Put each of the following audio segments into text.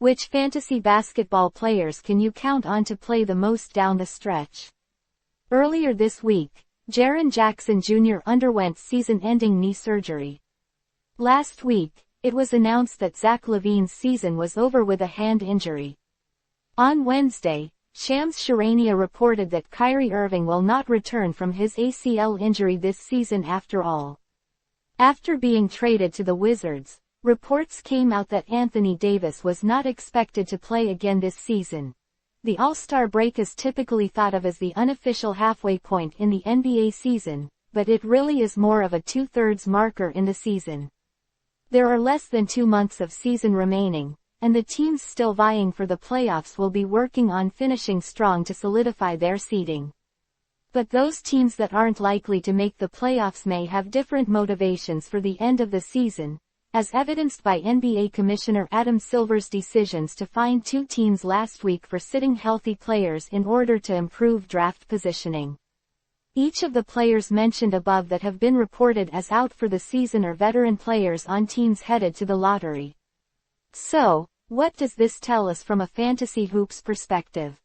Which fantasy basketball players can you count on to play the most down the stretch? Earlier this week, Jaren Jackson Jr. underwent season-ending knee surgery. Last week, it was announced that Zach LaVine's season was over with a hand injury. On Wednesday, Shams Charania reported that Kyrie Irving will not return from his ACL injury this season after all. After being traded to the Wizards, reports came out that Anthony Davis was not expected to play again this season. The All-Star break is typically thought of as the unofficial halfway point in the NBA season, but it really is more of a two-thirds marker in the season. There are less than 2 months of season remaining, and the teams still vying for the playoffs will be working on finishing strong to solidify their seeding. But those teams that aren't likely to make the playoffs may have different motivations for the end of the season, as evidenced by NBA Commissioner Adam Silver's decisions to fine 2 teams last week for sitting healthy players in order to improve draft positioning. Each of the players mentioned above that have been reported as out for the season are veteran players on teams headed to the lottery. So, what does this tell us from a fantasy hoops perspective?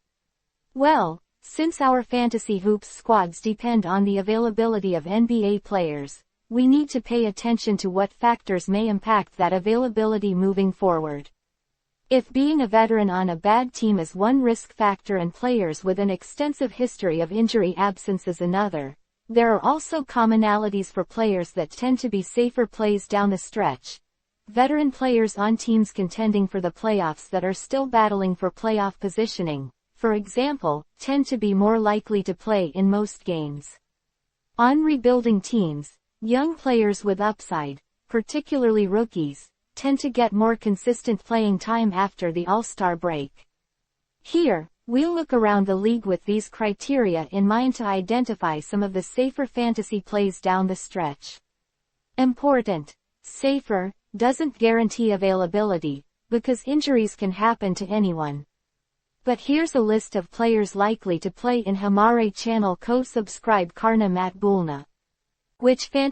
Well, since our fantasy hoops squads depend on the availability of NBA players, we need to pay attention to what factors may impact that availability moving forward. If being a veteran on a bad team is one risk factor and players with an extensive history of injury absence is another, there are also commonalities for players that tend to be safer plays down the stretch. Veteran players on teams contending for the playoffs that are still battling for playoff positioning, for example, tend to be more likely to play in most games. On rebuilding teams, young players with upside, particularly rookies, tend to get more consistent playing time after the All-Star break. Here, we'll look around the league with these criteria in mind to identify some of the safer fantasy plays down the stretch. Important: safer doesn't guarantee availability, because injuries can happen to anyone. But here's a list of players likely to play in Hamare channel co-subscribe Karna Matt Bulna. Which